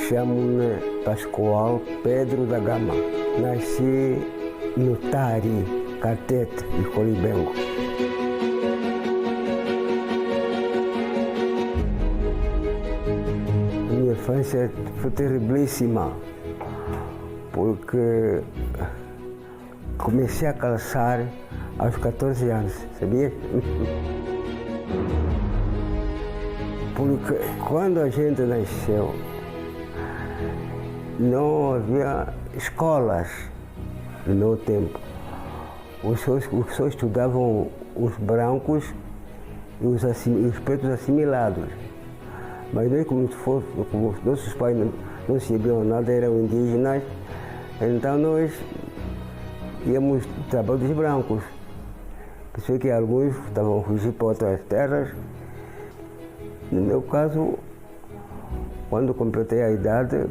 Chamo-me Pascoal Pedro da Gama. Nasci no Tari, Catete e Colibengo. Minha infância foi terribilíssima, porque comecei a calçar aos 14 anos, sabia? Porque quando a gente nasceu, não havia escolas no meu tempo. Só estudavam os brancos e os pretos assimilados. Mas nós, como nossos pais não sabiam nada, eram indígenas, então nós íamos trabalhar dos brancos. Pensei que alguns estavam fugindo para outras terras. No meu caso, quando completei a idade,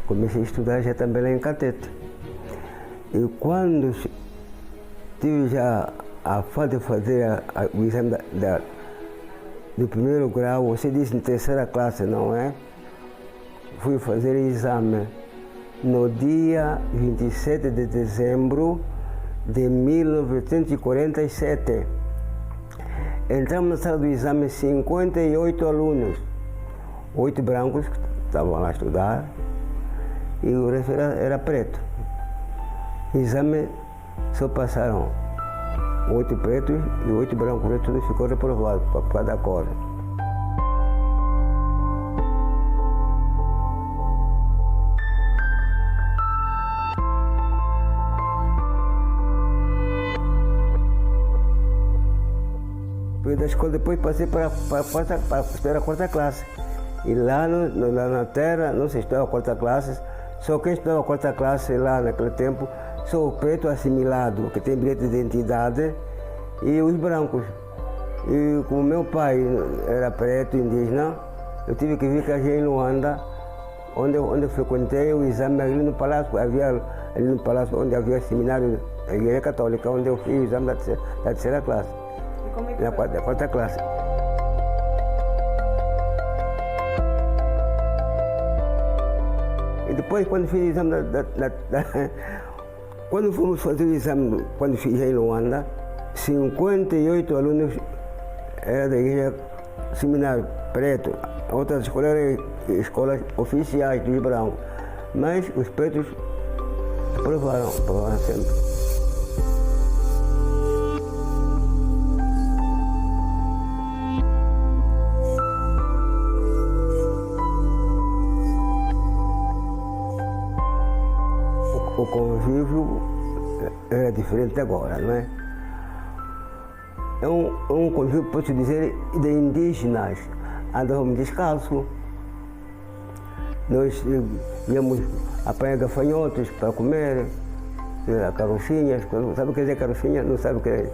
comecei a estudar já também lá em Catete. E quando tive já a fase de fazer o exame do primeiro grau, você disse em terceira classe, não é? Fui fazer o exame no dia 27 de dezembro de 1947. Entramos na sala do exame 58 alunos, 8 brancos que estavam lá a estudar e o resto era preto. O exame só passaram 8 pretos e 8 brancos, o resto tudo ficou reprovado por causa da cor. Da escola depois passei para a quarta classe. E lá na terra não se estudava a quarta classe, só quem estudava a quarta classe lá naquele tempo só o preto assimilado, que tem bilhete de identidade, e os brancos. E como meu pai era preto, indígena, eu tive que vir aqui em Luanda, onde eu frequentei o exame ali no palácio, ali no palácio onde havia o seminário da Igreja Católica, onde eu fiz o exame da terceira classe. Como é que Da quarta classe. E depois, quando fiz o exame quando fomos fazer o exame, quando fiz em Luanda, 58 alunos eram da igreja seminário preto. Outras escolas eram escolas oficiais dos brancos. Mas os pretos provaram sempre. O convívio é diferente agora, não é? É um convívio, posso dizer, de indígenas. Andávamos descalços. Nós íamos apanhar gafanhotos para comer, carochinhas. Sabe o que é carochinha? Não sabe o que é.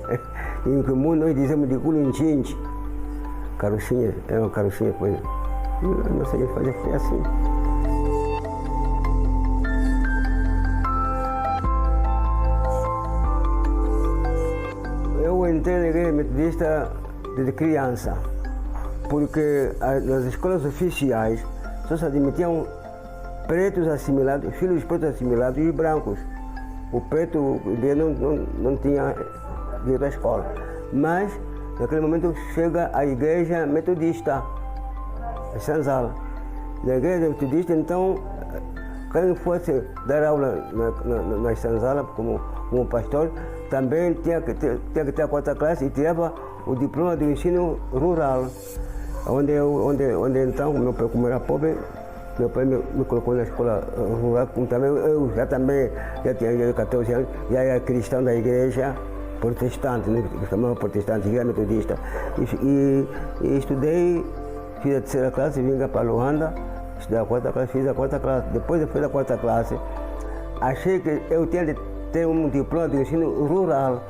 Em comum nós dizemos de culunchinte. Carochinhas, é uma carochinha, pois. Eu não sei fazer, foi assim. Eu entrei na igreja metodista desde criança, porque nas escolas oficiais só se admitiam pretos assimilados, filhos pretos assimilados e brancos. O preto não tinha ido à escola. Mas, naquele momento, chega a igreja metodista, a Senzala. Na igreja metodista, então, quem fosse dar aula na Senzala como pastor, também tinha que ter a quarta classe e tirava o diploma do ensino rural. Onde então, meu pai, como era pobre, meu pai me colocou na escola rural, eu já tinha 14 anos, já era cristão da igreja protestante, né, que chamava protestante, igreja metodista. E estudei, fiz a terceira classe, vim para Luanda, estudei a quarta classe, fiz a quarta classe. Depois de fazer a quarta classe, achei que eu tinha de ter um diploma de ensino rural.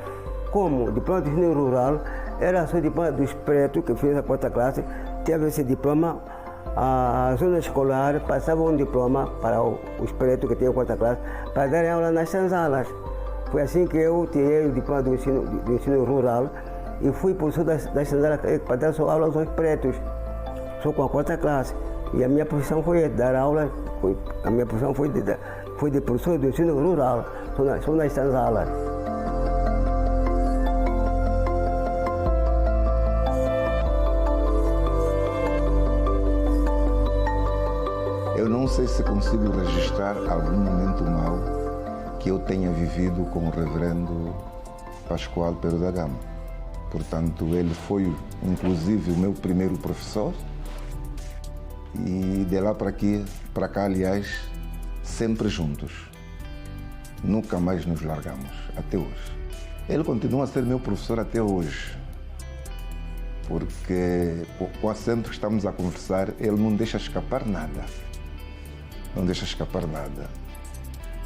Como o diploma de ensino rural era só o diploma dos pretos, que fez a quarta classe, teve esse diploma, a zona escolar passava um diploma para os pretos que tinham a quarta classe, para darem aula nas senzalas. Foi assim que eu tirei o diploma do ensino rural e fui professor das senzalas para dar só aulas aos pretos, só com a quarta classe. E a minha profissão foi dar aula, a minha profissão foi de professor do ensino rural, só nas senzalas. Eu não sei se consigo registrar algum momento mau que eu tenha vivido com o reverendo Pascoal Pero da Gama. Portanto, ele foi, inclusive, o meu primeiro professor e de lá para cá, aliás, sempre juntos. Nunca mais nos largamos, até hoje. Ele continua a ser meu professor até hoje, porque com o assento que estamos a conversar, ele não deixa escapar nada. Não deixa escapar nada.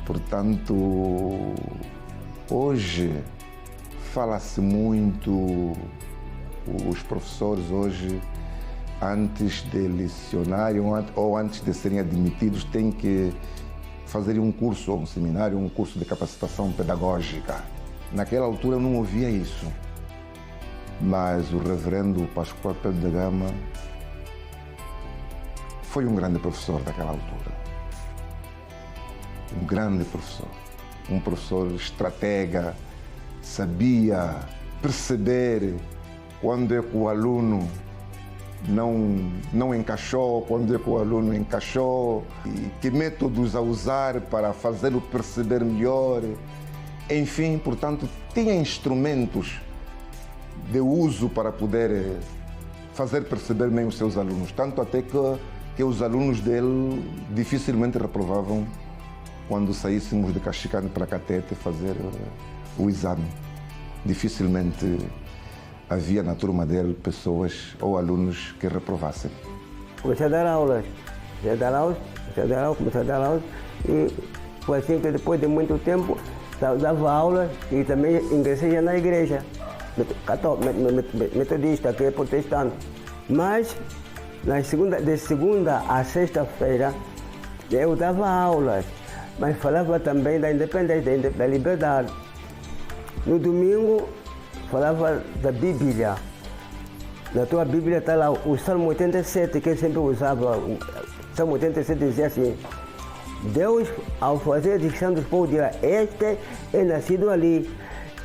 Portanto, hoje fala-se muito, os professores hoje, antes de lecionarem ou antes de serem admitidos, têm que fazer um curso, ou um seminário, um curso de capacitação pedagógica. Naquela altura eu não ouvia isso, mas o reverendo Pascoal Pero da Gama foi um grande professor daquela altura. Um grande professor, um professor estratega, sabia perceber quando é que o aluno não encaixou, quando é que o aluno encaixou, e que métodos a usar para fazê-lo perceber melhor. Enfim, portanto, tinha instrumentos de uso para poder fazer perceber bem os seus alunos, tanto até que os alunos dele dificilmente reprovavam quando saíssemos de Caxicane para Catete fazer o exame. Dificilmente havia na turma dele pessoas ou alunos que reprovassem. Comecei a dar aulas, comecei a dar aulas e foi assim que depois de muito tempo dava aulas e também ingressei já na igreja, metodista, que é protestante. Mas de segunda a sexta-feira eu dava aulas, mas falava também da independência, da liberdade. No domingo falava da Bíblia. Na tua Bíblia está lá o Salmo 87, que eu sempre usava. O Salmo 87 dizia assim: Deus, ao fazer a distinção dos povos, dirá: este é nascido ali,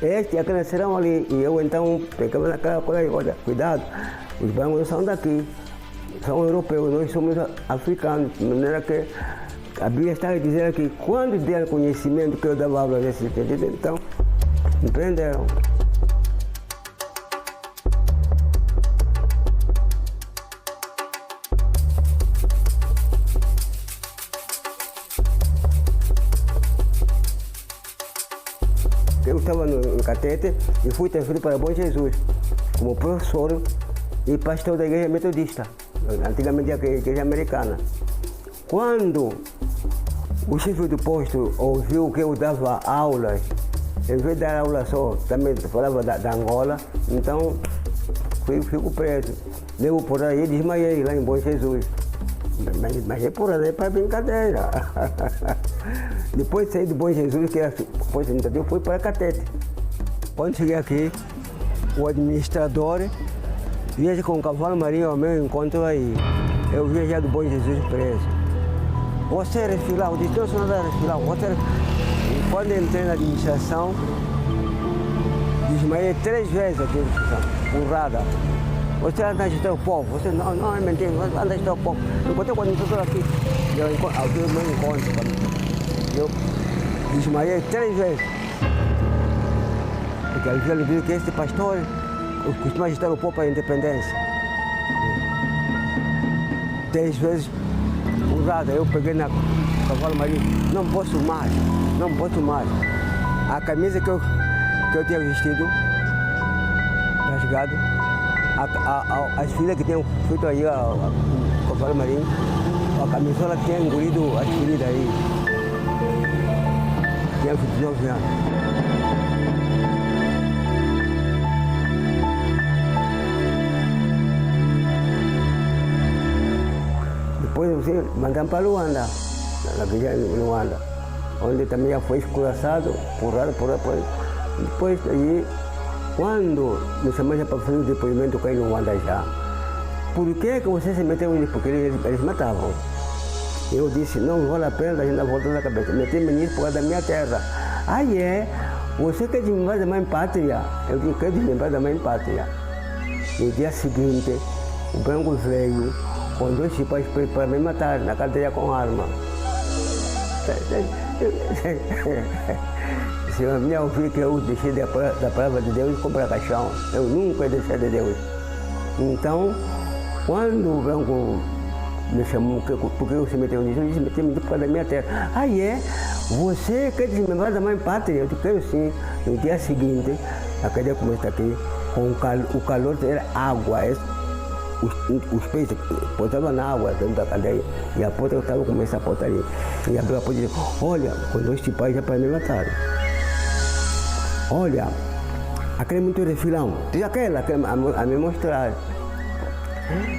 este é que nascerão ali. E eu então pegava naquela coisa e olha, cuidado, os brancos são daqui, são europeus, nós somos africanos, de maneira que a Bíblia está a dizer aqui, quando deram conhecimento que eu dava aula nesse sentido, então me prenderam. Eu estava no Catete e fui transferido para Bom Jesus como professor e pastor da igreja metodista, antigamente a igreja americana. Quando o chefe do posto ouviu que eu dava aulas, em vez de dar aula só, também falava da Angola, então fico preso. Levo por aí e desmaiei lá em Bom Jesus. Mas é por aí para brincadeira. Depois de sair do Bom Jesus, que era posto administrativo, fui para Catete. Quando cheguei aqui, o administrador viaja com o cavalo marinho ao meu encontro aí. Eu vi já do Bom Jesus preso. Você é refilado, eu disse, não é refilado. E quando entrei na administração, desmaiei 3 vezes aqui, burrada. Você anda a agitando o povo, você não é mentira, você anda a agitar o povo. Enquanto eu administrador aqui, eu me encontro. Eu desmaiei 3 vezes. Porque ele viu que esse pastor costuma agitar o povo para a independência. 3 vezes usada, eu peguei na cavalo marinho, não posso mais. A camisa que eu tinha vestido, rasgado, as filhas que tinham feito aí o cavalo marinho, a camisola tinha engolido as feridas aí. Tinha 29 anos. Depois você mandaram para Luanda, na igreja em Luanda, onde também já foi escuraçado, porrada. Depois aí, quando me chamaram para fazer o depoimento cá em Luanda já, por que você se meteu nisso? Porque eles matavam. Eu disse, não vale a pena a gente dar volta na cabeça. Meti-me nisso por causa da minha terra. Aí você quer desmembrar da mãe pátria? Eu digo, quero desmembrar da mãe pátria. No dia seguinte, o branco veio com 2 cipós para me matar na cadeia com arma. Se a minha ouvir que eu deixei da palavra de Deus, comprar caixão. Eu nunca deixei de Deus. Então, quando o branco me chamou, porque você meteu nisso, eu disse, meteu por causa da minha terra. Você quer desmembrar da mãe pátria? Eu disse, quero sim. No dia seguinte, a cadeia começa aqui, com o calor era água. Os peixes botavam na água dentro da cadeia e a porta estava começando a botar ali. E abriu a porta e disse, olha, quando este pai já para me matar. Olha, aquele muito refilão, diz aquela a me mostrar.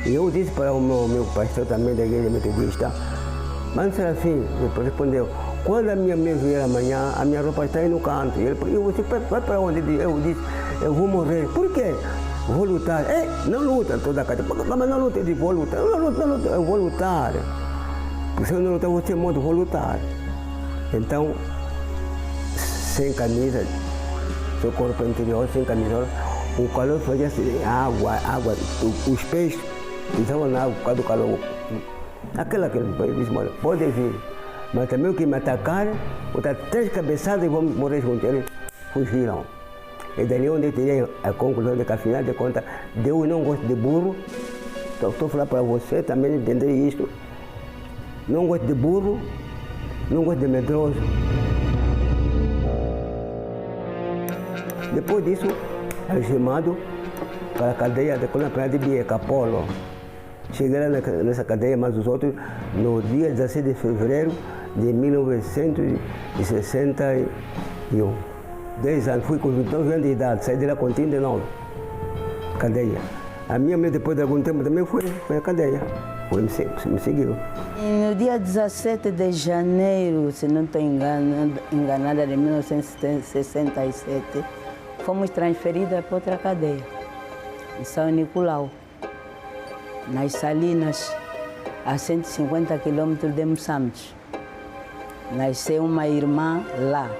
E eu disse para o meu pastor também da igreja metodista, mas Serafim me respondeu, quando a minha mãe vier amanhã, a minha roupa está aí no canto. E você vai para onde? Eu disse, eu vou morrer. Por quê? Vou lutar. Não luta toda a casa. Mas não luta, eu digo, vou lutar. Não luta, eu vou lutar. Porque se eu não lutar, você morto, vou lutar. Então, sem camisa, seu corpo interior, sem camisola, o calor fazia assim, água, os peixes estavam na água por causa do calor. Aquele disse, pode vir. Mas também o que me atacaram, botar 3 cabeçadas e vão morrer juntos. Eles fugiram. E dali onde eu tirei a conclusão de que, afinal de contas, Deus não gosta de burro. Estou falando para você também entender isto. Não gosta de burro, não gosta de medroso. Depois disso, é chamado para a cadeia da colônia de Bieca, Polo. Cheguei lá nessa cadeia, mas os outros, no dia 16 de fevereiro de 1961. 10 anos, fui com 29 anos de idade, saí de lá com 39, cadeia. A minha mãe, depois de algum tempo, também foi à cadeia, me seguiu. No dia 17 de janeiro, se não estou enganada, de 1967, fomos transferidas para outra cadeia, em São Nicolau, nas Salinas, a 150 quilômetros de Moçambique. Nasceu uma irmã lá.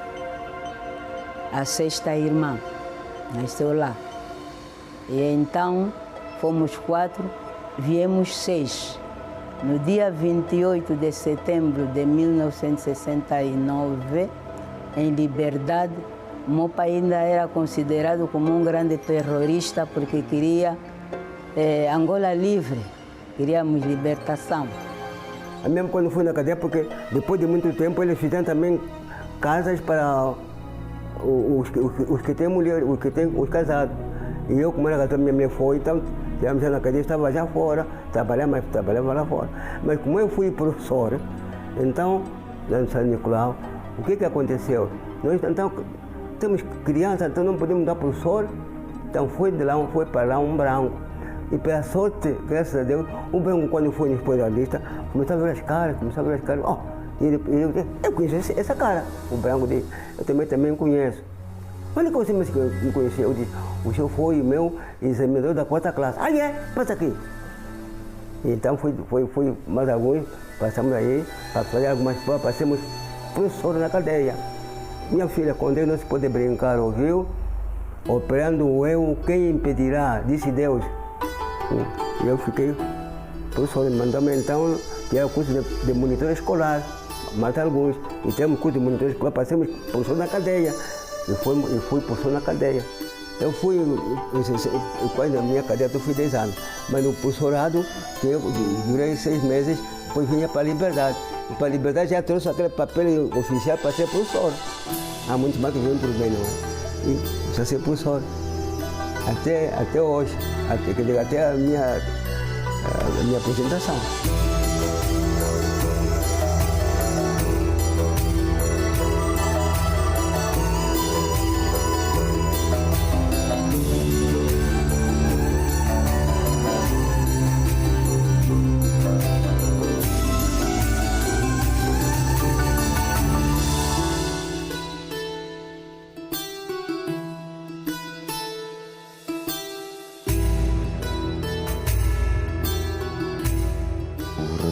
A 6ª irmã nasceu lá. E então fomos 4, viemos 6. No dia 28 de setembro de 1969, em Liberdade, meu pai ainda era considerado como um grande terrorista porque queria Angola livre, queríamos libertação. Mesmo quando fui na cadeia, porque depois de muito tempo eles fizeram também casas para os que têm mulher, os casados. E eu, como era casado, minha mulher foi, então, já na cadeia, estava já fora, trabalhava lá fora. Mas como eu fui professor, então, lá no São Nicolau, o que aconteceu? Nós, então, temos crianças, então não podemos dar professor, então foi para lá um branco. E pela sorte, graças a Deus, o branco, quando foi no lista, começou a ver as caras, eu conheço essa cara. O branco disse, eu também conheço. Onde que você me conheceu? Eu disse, o senhor foi o meu examinador da 4ª classe. Passa aqui. Então foi mais alguns, passamos aí, para fazer algumas provas, passamos professor na cadeia. Minha filha, com Deus não se pode brincar, ouviu? Operando eu, quem impedirá? Disse Deus. E eu fiquei professor, mandou-me então, que era o curso de monitor escolar, mais alguns. E temos curso de monitor escolar, passamos professor na cadeia. E fui professor na cadeia. Eu fui, quase na minha cadeia eu fui 10 anos, mas no professorado, que eu durei 6 meses, depois vinha para a Liberdade. E para a Liberdade já trouxe aquele papel oficial para ser professor. Há muitos mais que vêm por bem, não é? E precisa ser professor. Até hoje, até a minha apresentação.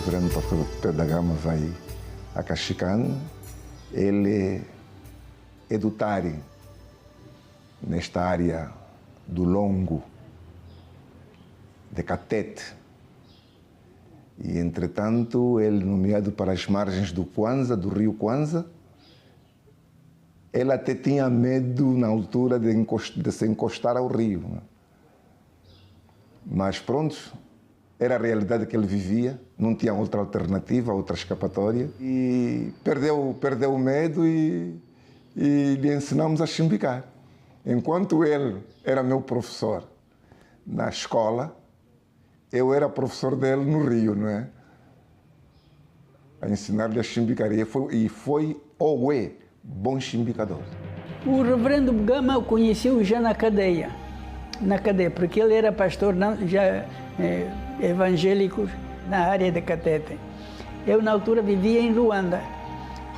reverendo pastor Pedro da Gama vai a Caxicane, ele é do Tari, nesta área do Longo, de Catete. E, entretanto, ele, nomeado para as margens do Kwanza, do rio Kwanza, ele até tinha medo, na altura, de se encostar ao rio. Mas, pronto, era a realidade que ele vivia, não tinha outra alternativa, outra escapatória. E perdeu o medo e lhe ensinamos a chimbicar. Enquanto ele era meu professor na escola, eu era professor dele no Rio, não é? A ensinar-lhe a chimbicar. E foi ou é bom chimbicador. O reverendo Gama eu conheci-o já na cadeia, porque ele era pastor evangélico na área de Catete. Eu, na altura, vivia em Luanda.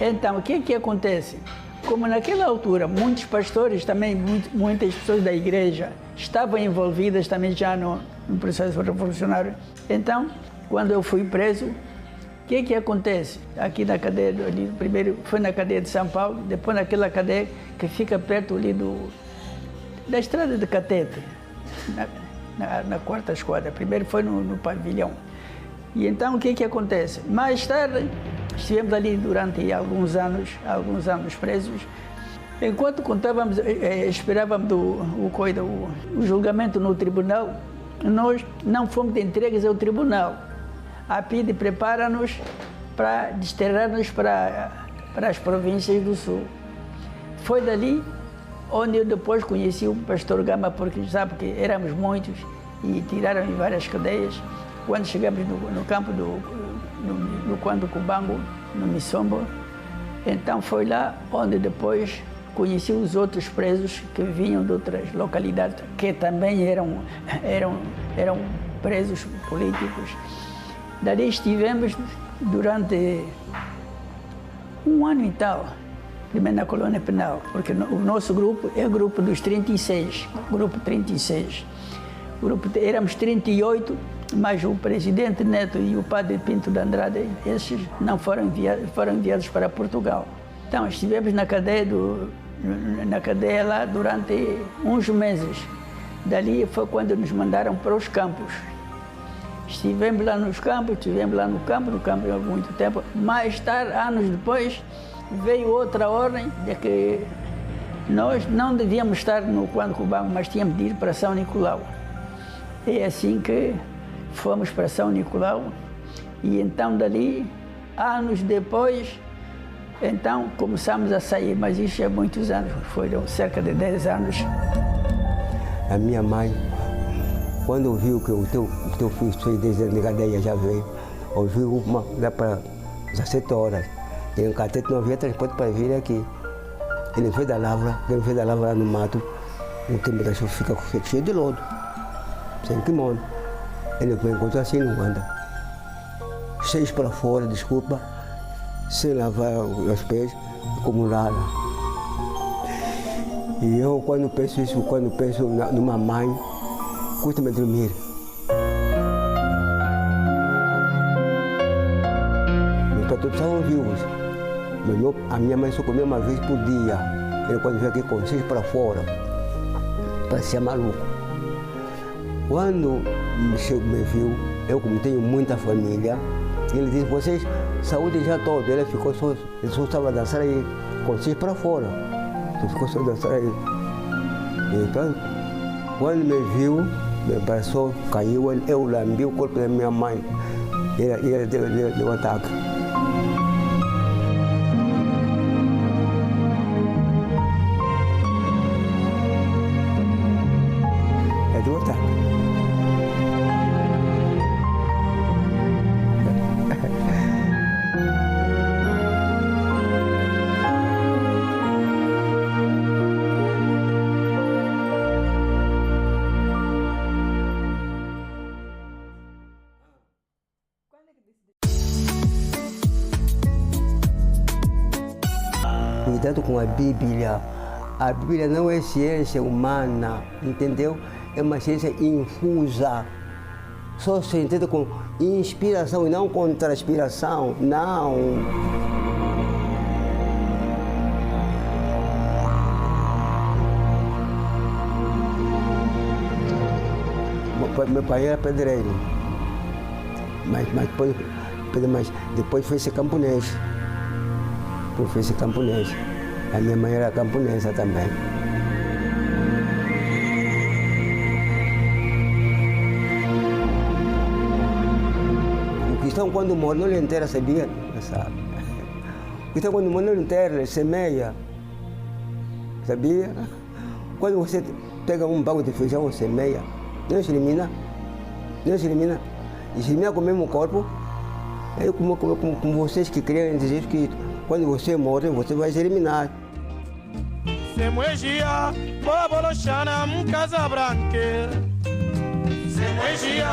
Então, o que acontece? Como naquela altura, muitos pastores também, muitas pessoas da igreja estavam envolvidas também já no processo revolucionário. Então, quando eu fui preso, o que acontece? Aqui na cadeia, ali, primeiro foi na cadeia de São Paulo, depois naquela cadeia que fica perto ali da estrada de Catete, na quarta esquadra. Primeiro foi no pavilhão. E então, o que acontece? Mais tarde, estivemos ali durante alguns anos presos. Enquanto esperávamos o julgamento no tribunal, nós não fomos entregues ao tribunal. A PIDE prepara-nos para desterrar-nos para as províncias do Sul. Foi dali onde eu depois conheci o pastor Gama, porque sabe que éramos muitos e tiraram em várias cadeias. Quando chegamos no campo no Quando Cubango, no Missombo, então foi lá onde depois conheci os outros presos que vinham de outras localidades, que também eram presos políticos. Dali estivemos durante 1 ano e tal, primeiro na colônia penal, porque o nosso grupo é o grupo dos 36, grupo 36. Éramos 38, mas o presidente Neto e o padre Pinto de Andrade, esses não foram enviados para Portugal. Então estivemos na cadeia lá durante uns meses. Dali foi quando nos mandaram para os campos. Estivemos lá no campo há muito tempo. Mais tarde, anos depois, veio outra ordem de que nós não devíamos estar no Quando Cubango, mas tínhamos de ir para São Nicolau. É assim que fomos para São Nicolau e então dali, anos depois, então começamos a sair, mas isso há muitos anos, foram cerca de 10 anos. A minha mãe, quando ouviu que o teu filho foi desde a cadeia já veio, ouviu lá para 17 horas. E em Catete não havia transporte para vir aqui. Ele fez da lavra lá no mato, o tempo da chuva fica cheio de lodo, sem kimono. Ele foi encontrar assim no Luanda. 6 para fora, desculpa, sem lavar os pés, acumulado. E eu, quando penso numa mãe, custa-me dormir. Meus todos estavam vivos. A minha mãe só comia uma vez por dia. Ele, quando veio aqui com 6 para fora, parecia maluco. Quando me viu, eu como tenho muita família, ele disse, vocês, saúde já toda. Ele só estava dançando aí com 6 para fora. Ele ficou só dançando aí. Então, quando me viu, me abraçou, caiu, eu lambi o corpo da minha mãe. Ele deu ataque. Cuidado com a Bíblia. A Bíblia não é ciência humana, entendeu? É uma ciência infusa. Só se entende com inspiração e não com transpiração, não. Meu pai era pedreiro, mas depois foi ser camponês. A minha mãe era camponesa também. O cristão quando morre não lhe enterra, sabia? Não sabe. O cristão quando morre não lhe enterra, ele semeia. Sabia? Quando você pega um bago de feijão, semeia. Não se elimina. E se elimina com o mesmo corpo. É como vocês que criam em Jesus Cristo. Quando você morre, você vai se eliminar. Semuejia, boboloshana, casa branca. Semuejia,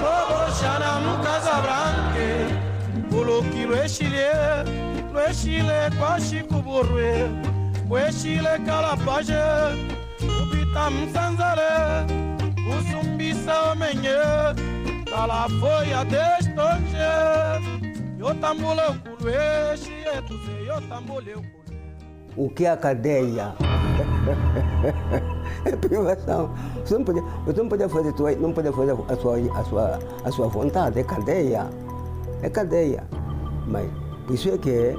boboloshana, casa branca. Pulo que lo Chile, quase cuburue. O Chile calapaje, o bitam sanzare. O zumbi saumenye, cala foi a destonje. Eu tambuleu culue, chietuze, eu tambuleu culue. O que é a cadeia? É privação. Você não pode fazer a sua vontade, é cadeia. É cadeia. Mas isso é que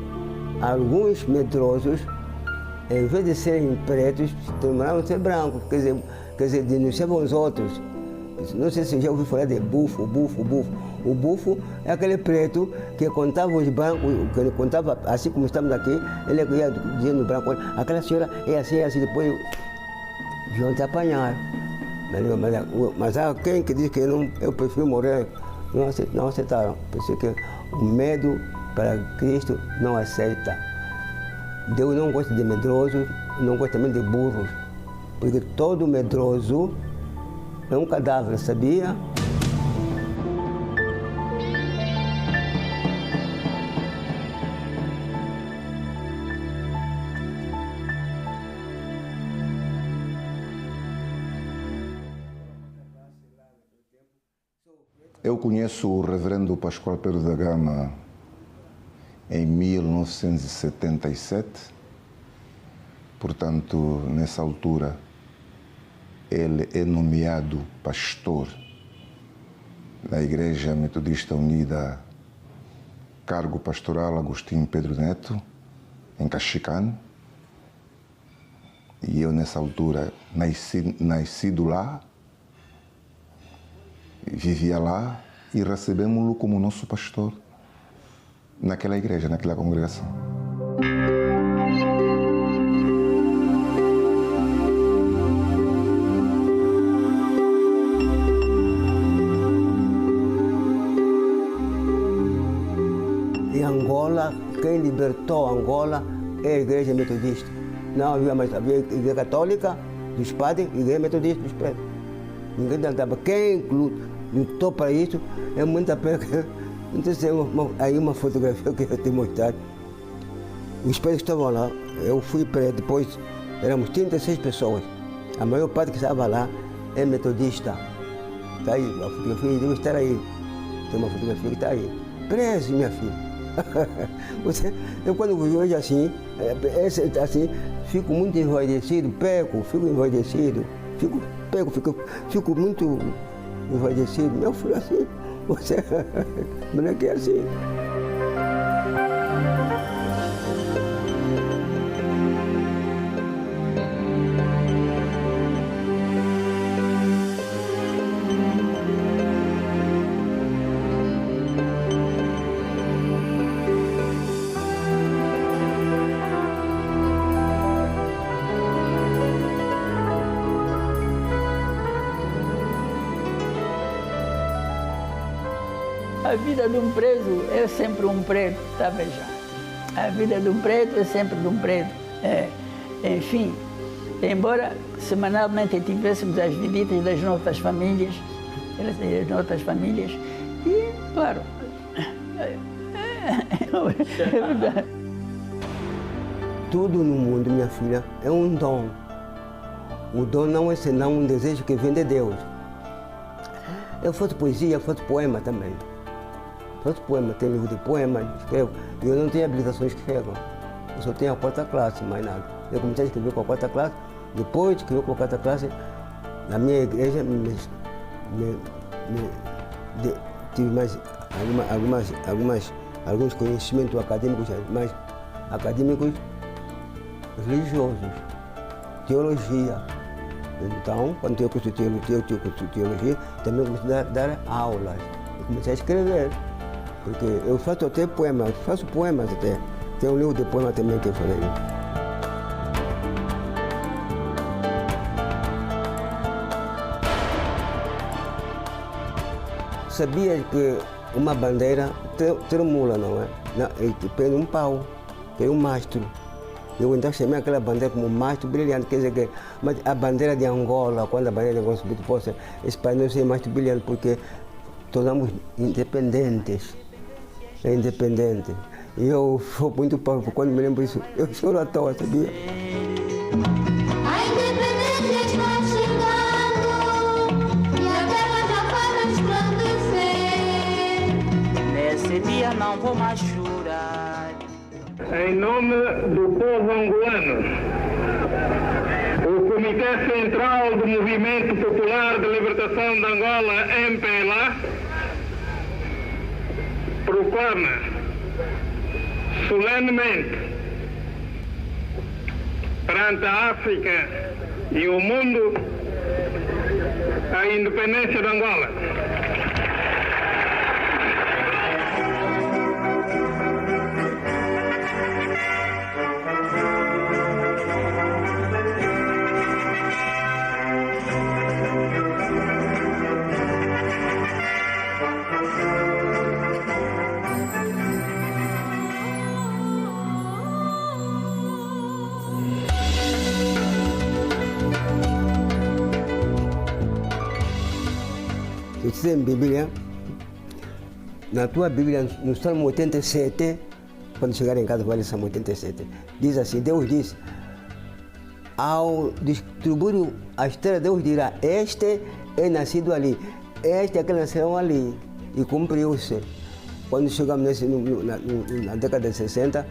alguns medrosos, em vez de serem pretos, se tornaram ser brancos. Quer dizer, denunciavam os outros. Não sei se você já ouviu falar de bufo. O bufo é aquele preto que contava os brancos, que ele contava, assim como estamos aqui, ele ia dizendo branco, aquela senhora é assim, depois vão te apanhar. Mas há quem que diz que eu prefiro morrer, não aceitaram. Por isso que o medo para Cristo não aceita. Deus não gosta de medrosos, não gosta também de burros. Porque todo medroso é um cadáver, sabia? Eu conheço o reverendo Pascoal Pedro da Gama em 1977. Portanto, nessa altura, ele é nomeado pastor da Igreja Metodista Unida, cargo pastoral Agostinho Pedro Neto, em Caxicane. E eu, nessa altura, nascido lá, vivia lá e recebemos-lo como nosso pastor naquela igreja, naquela congregação. Em Angola, quem libertou Angola é a Igreja Metodista. Não havia mais, havia Igreja Católica dos padres e Igreja Metodista dos pretos. Ninguém tentava. Quem lutou para isso é muita pena. Então, aí uma fotografia que eu te mostrar. Os pretos estavam lá, eu fui preto, depois éramos 36 pessoas. A maior parte que estava lá é metodista. Está aí, a fotografia deve estar aí. Tem uma fotografia que está aí. Preso, minha filha. Eu quando vejo assim, fico muito envaidecido, fico envaidecido, fico muito envaidecido. Meu filho, assim, você não é que é assim. A vida de um preso é sempre um preto, está vejando? A vida de um preto é sempre de um preto. Enfim, embora semanalmente tivéssemos as visitas das nossas famílias, e, claro, é verdade. Tudo no mundo, minha filha, é um dom. O dom não é senão um desejo que vem de Deus. Eu faço poesia, faço poema também. Faço poema, tenho livro de poema, escrevo. E eu não tenho habilitação de escrever. Eu só tenho a 4ª classe, mais nada. Eu comecei a escrever com a 4ª classe, depois de escrever com a 4ª classe, na minha igreja tive mais alguns conhecimentos acadêmicos, mais acadêmicos religiosos, teologia. Então, quando eu curso teologia, também comecei a dar aulas. Eu comecei a escrever, porque eu faço até poemas, faço poemas até. Tem um livro de poemas também que eu falei. Sabia que uma bandeira tremula, não é? Tem um pau, tem um mastro. Eu então chamei aquela bandeira como mastro brilhante, quer dizer que mas a bandeira de Angola, quando a bandeira de Angola subiu, esse país não ser mastro brilhante porque tornamos independentes. É independente. E eu sou muito pobre, quando me lembro disso, eu choro à toa, sabia? A independência está chegando e a terra já vai resplandecer. Nesse dia não vou mais chorar. Em nome do povo angolano, o Comitê Central do Movimento Popular de Libertação de Angola, MPLA, proclama solenemente perante a África e o mundo a independência de Angola. Diz em Bíblia, na tua Bíblia, no Salmo 87, quando chegar em casa, vai ler Salmo 87, diz assim, Deus diz, ao distribuir a estrela, Deus dirá, este é nascido ali, este é aquele nasceu ali, e cumpriu-se. Quando chegamos na década de 60,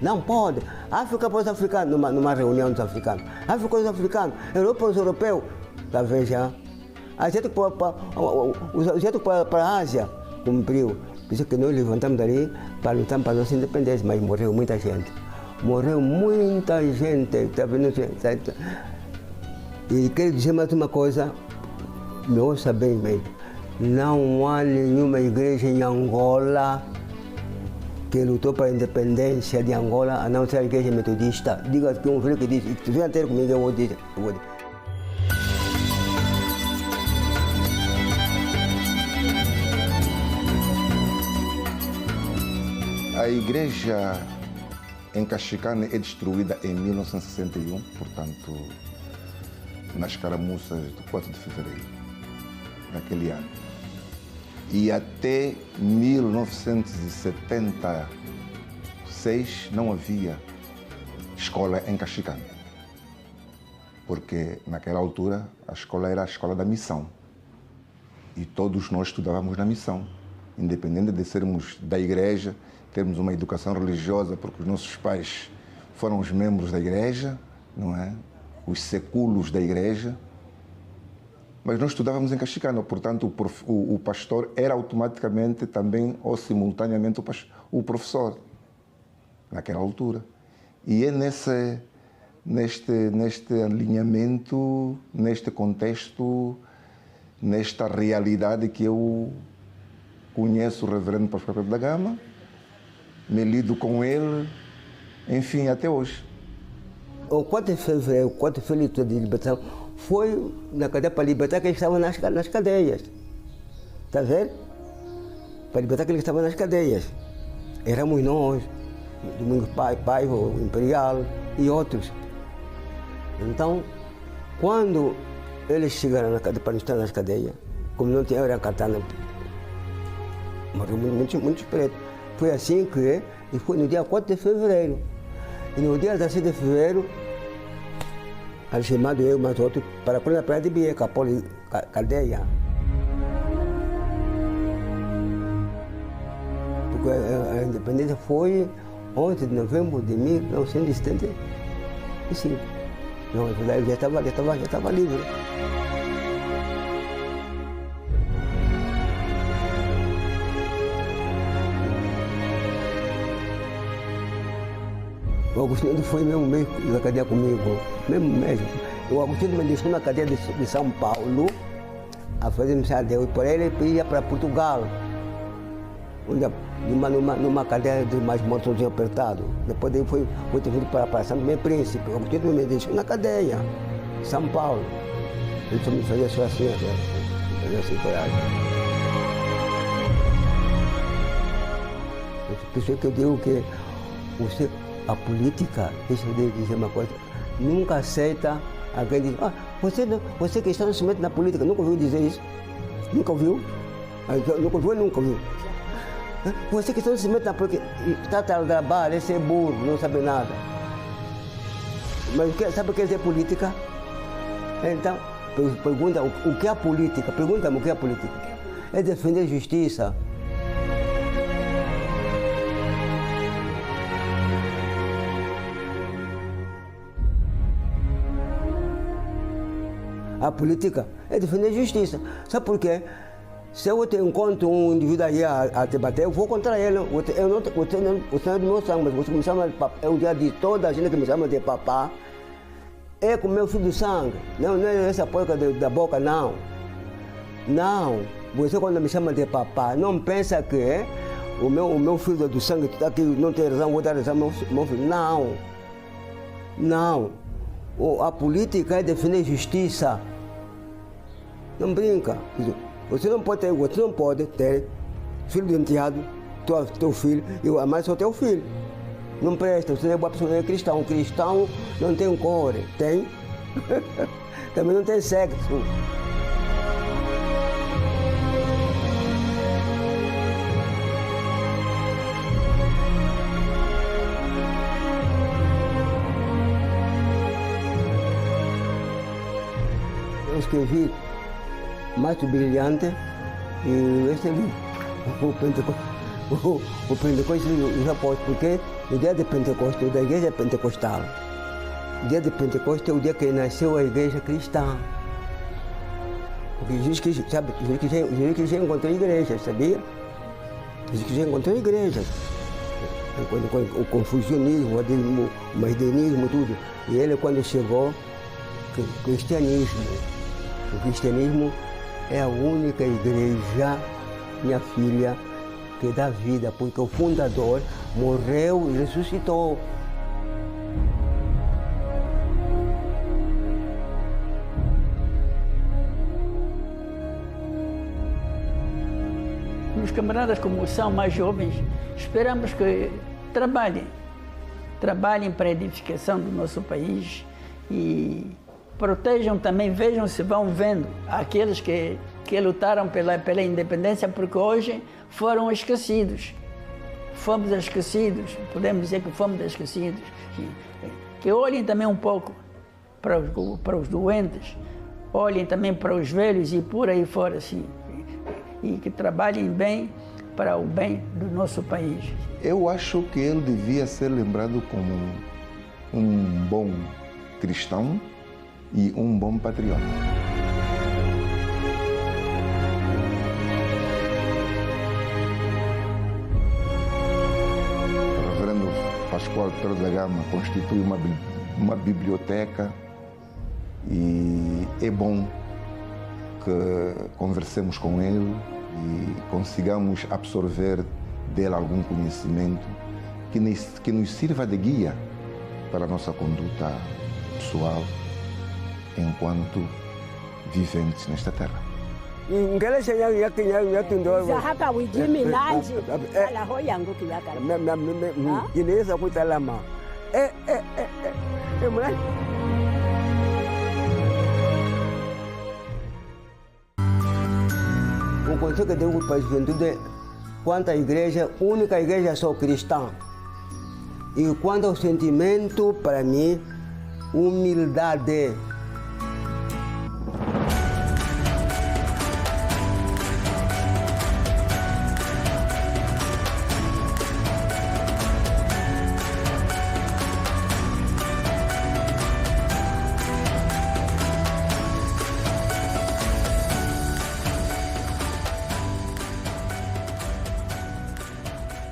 não pode. África para os africanos, numa reunião dos africanos. África para os africanos, Europa para os europeus. Tá vendo já? O jeito para a Ásia cumpriu. Por isso que nós levantamos dali para lutar para a nossa independência, mas morreu muita gente. Morreu muita gente. Tá vendo? E quero dizer mais uma coisa, me ouça bem. Não há nenhuma igreja em Angola que lutou para a independência de Angola, a não ser a igreja metodista. Diga que um filho que diz, se vier ter comigo, eu vou dizer. A igreja em Caxicane é destruída em 1961, portanto, nas caramuças do 4 de fevereiro, naquele ano. E até 1976 não havia escola em Caxicane, porque naquela altura a escola era a escola da missão e todos nós estudávamos na missão, independente de sermos da igreja, termos uma educação religiosa, porque os nossos pais foram os membros da igreja, não é? Os secúlulos da igreja. Mas nós estudávamos em Caxicane, portanto o pastor era automaticamente também ou simultaneamente o professor, naquela altura. E é neste alinhamento, neste contexto, nesta realidade que eu conheço o reverendo pastor Pedro da Gama, me lido com ele, enfim, até hoje. O 4 de fevereiro, 4 de fevereiro de libertação, foi na cadeia para libertar que eles estavam nas cadeias. Está vendo? Para libertar que eles estavam nas cadeias. Éramos nós, Domingos Paiva, Imperial e outros. Então, quando eles chegaram na cadeia, para estar nas cadeias, como não tinha era katana, morreu muitos pretos. Foi assim que, e foi no dia 4 de fevereiro. E no dia 16 de fevereiro, chamado eu mais outro para a praia de Bieca, a cadeia. Porque a independência foi 11 de novembro de 1975. Não, eu já estava livre. O Agostinho foi mesmo na cadeia comigo, mesmo. O Agostinho me deixou na cadeia de São Paulo a fazer missão e por ele ia para Portugal, onde numa cadeia de mais mortos apertado. Depois ele foi transferido para São Tomé e Príncipe. O Agostinho me deixou na cadeia, São Paulo. Ele só me fazia só assim, fazia assim, coragem. Por isso que eu digo que você, a política, deixa eu dizer uma coisa, nunca aceita alguém dizer, você que está no cimento na política, nunca ouviu dizer isso? Nunca ouviu? Nunca ouviu. Você que está no cimento na política, está a trabalhar, é ser burro, não sabe nada. Mas sabe o que é ser política? Então, pergunta o que é a política? Pergunta-me o que é a política. É defender a justiça. A política é defender a justiça. Sabe por quê? Se eu encontro um indivíduo aí a debater, eu vou contra ele. Você não é do meu sangue, mas você me chama de papá. Eu já disse, toda a gente que me chama de papá é com meu filho do sangue. Não é essa porca da boca, não. Não. Você quando me chama de papá, não pensa que o meu filho do sangue está aqui, não tem razão, vou dar razão ao meu filho. Não. Não. A política é defender justiça. Não brinca. Você não pode ter filho de enteado, teu filho, e a mãe só teu filho. Não presta, você é uma pessoa cristã. Cristão não tem cor, tem? Também não tem sexo. Eu escrevi Mais Brilhante e esse livro, o Pentecostes dos Apóstolos, porque o dia de Pentecostes, da igreja pentecostal, o dia de Pentecostes é o dia que nasceu a igreja cristã. Porque Jesus que já encontrou igrejas, sabia? Jesus que já encontrou igrejas. O confucionismo, o modernismo, tudo. E ele quando chegou, o cristianismo é a única igreja, minha filha, que dá vida, porque o fundador morreu e ressuscitou. Os camaradas, como são mais jovens, esperamos que trabalhem para a edificação do nosso país e protejam também, vejam se vão vendo aqueles que lutaram pela independência, porque hoje foram esquecidos. Fomos esquecidos, podemos dizer que fomos esquecidos. Que olhem também um pouco para os doentes, olhem também para os velhos e por aí fora, assim, e que trabalhem bem para o bem do nosso país. Eu acho que ele devia ser lembrado como um bom cristão e um bom patriota. O reverendo Pascoal Pedro da Gama constitui uma biblioteca e é bom que conversemos com ele e consigamos absorver dele algum conhecimento que nos sirva de guia para a nossa conduta pessoal enquanto viventes nesta terra. O conselho que eu tenho para a juventude é quanto à igreja, única igreja só cristã. E quanto ao sentimento, para mim, humildade.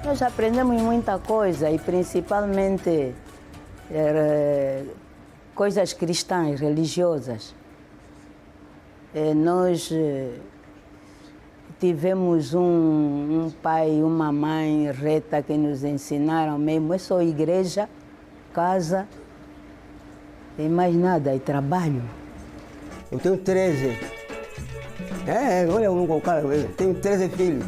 Nós aprendemos muita coisa e principalmente coisas cristãs, religiosas. Nós tivemos um pai e uma mãe reta que nos ensinaram mesmo, é só igreja, casa e mais nada, e trabalho. Eu tenho 13. Olha o cara, eu tenho 13 filhos.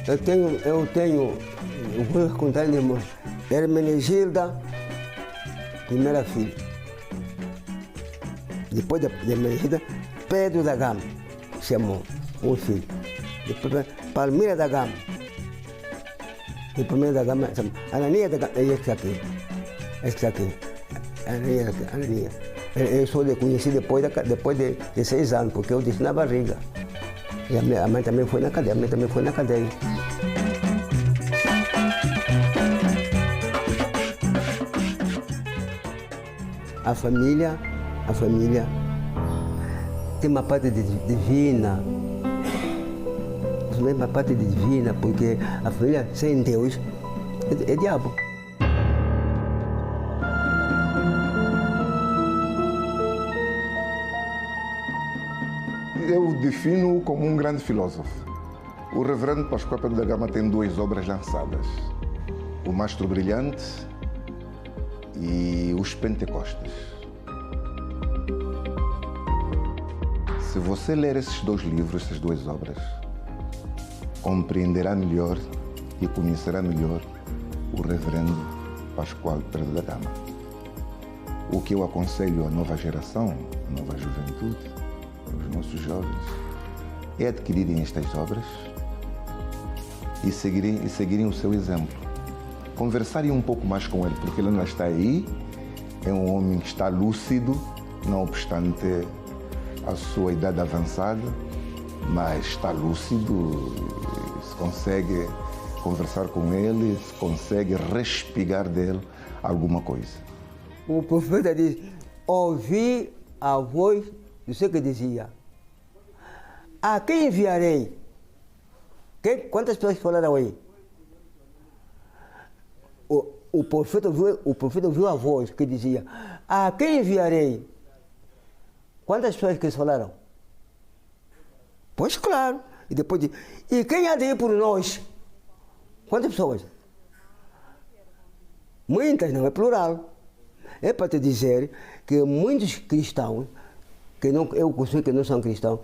Eu vou contar de irmãos. Hermenegilda, primeira filha. Depois de Hermenegilda, Pedro da Gama, chamou um filho. Depois Palmeira da Gama. E Palmeira da Gama, Anania da Gama, esse aqui. Anania. Eu só conheci depois de 6 anos, porque eu disse na barriga. E a mãe também foi na cadeia, A família tem uma parte divina. Tem uma parte divina, porque a família sem Deus é diabo. Eu o defino como um grande filósofo. O reverendo Pascoal Pedro da Gama tem 2 obras lançadas. O Mastro Brilhante e Os Pentecostes. Se você ler esses 2 livros, essas 2 obras, compreenderá melhor e conhecerá melhor o reverendo Pascoal Pedro da Gama. O que eu aconselho à nova geração, à nova juventude, aos nossos jovens, é adquirirem estas obras e seguirem o seu exemplo. Conversarem um pouco mais com ele, porque ele não está aí, é um homem que está lúcido, não obstante a sua idade avançada, mas está lúcido, se consegue conversar com ele, se consegue respigar dele alguma coisa. O profeta diz, ouvi a voz do Senhor que dizia, a quem enviarei? Quantas pessoas falaram aí? O profeta ouviu a voz que dizia, a quem enviarei? Quantas pessoas que falaram? Pois claro. E depois diz, e quem há de ir por nós? Quantas pessoas? Muitas, não é plural. É para te dizer que muitos cristãos, eu conheço que não são cristãos,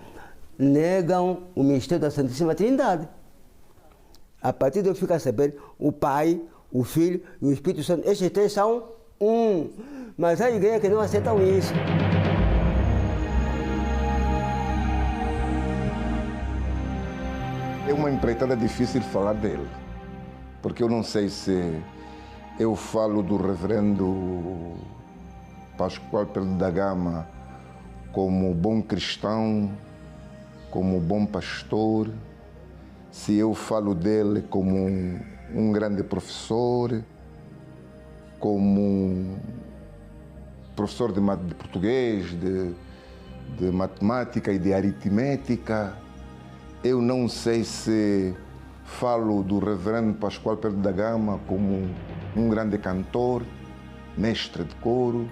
negam o mistério da Santíssima Trindade. A partir de eu ficar a saber, o Pai, o Filho e o Espírito Santo, estes 3 são um. Mas há igrejas que não aceitam isso. É uma empreitada difícil falar dele, porque eu não sei se eu falo do reverendo Pascoal Pedro da Gama como bom cristão, como bom pastor, se eu falo dele como um grande professor, como professor de português, de matemática e de aritmética. Eu não sei se falo do reverendo Pascoal Pedro da Gama como um grande cantor, mestre de coro.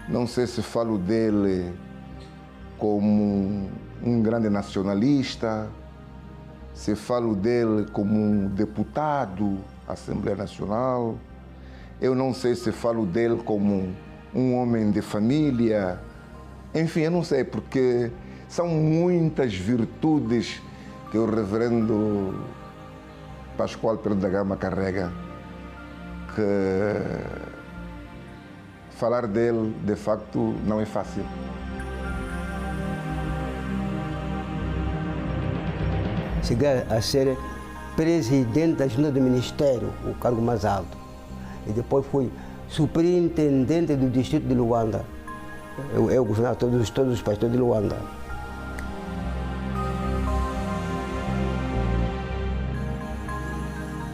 Não sei se falo dele como um grande nacionalista, se falo dele como um deputado à Assembleia Nacional. Eu não sei se falo dele como um homem de família. Enfim, eu não sei, porque são muitas virtudes que o reverendo Pascoal Pedro da Gama carrega, que falar dele, de facto, não é fácil. Cheguei a ser presidente da Junta do Ministério, o cargo mais alto. E depois fui superintendente do distrito de Luanda. Eu governava todos os pastores de Luanda.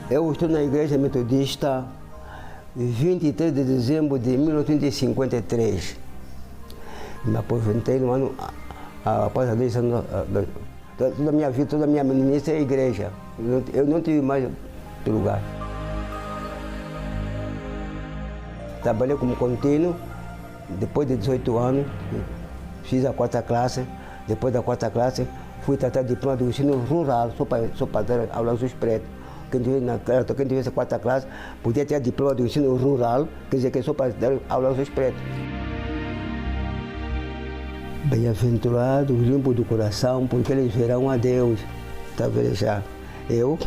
Eu estou na Igreja Metodista 23 de dezembro de 1953. Me aposentei no ano após a eleição Toda a minha vida, toda a minha meninice é igreja. Eu não tive mais outro lugar. Trabalhei como contínuo, depois de 18 anos, fiz a 4ª classe. Depois da 4ª classe, fui tratar de diploma do ensino rural, só para dar aula aos pretos. Quem tivesse a 4ª classe, podia ter diploma do ensino rural, quer dizer que só para dar aula aos pretos. Bem-aventurados, limpos do coração, porque eles verão a Deus. Está vendo já? Eu,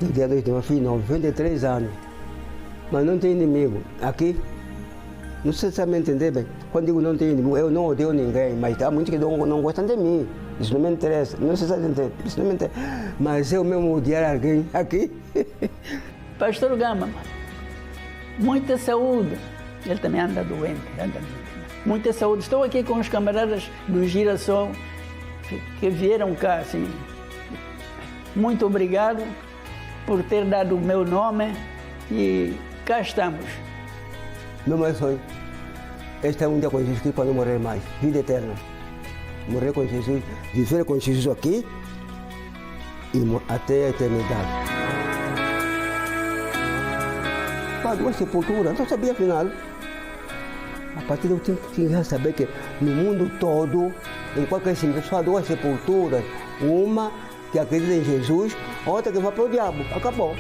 no dia 2 de março, fiz 93 anos, mas não tenho inimigo. Aqui, não sei se você me entender bem. Quando digo não tenho inimigo, eu não odeio ninguém, mas há muitos que não gostam de mim. Isso não me interessa. Não sei se você entende. Isso não me interessa. Mas eu mesmo odiar alguém aqui. Pastor Gama, muita saúde. Ele também anda doente. Muita saúde. Estou aqui com os camaradas do Girassol que vieram cá, assim. Muito obrigado por ter dado o meu nome e cá estamos. Meu maior sonho é estar um dia com Jesus Cristo para não morrer mais. Vida eterna. Morrer com Jesus, viver com Jesus aqui e até a eternidade. Para 2 sepulturas, não sabia afinal. A partir de eu tinha que saber que no mundo todo, em qualquer sentido, só há 2 sepulturas. Uma que acredita em Jesus, outra que vai para o diabo. Acabou.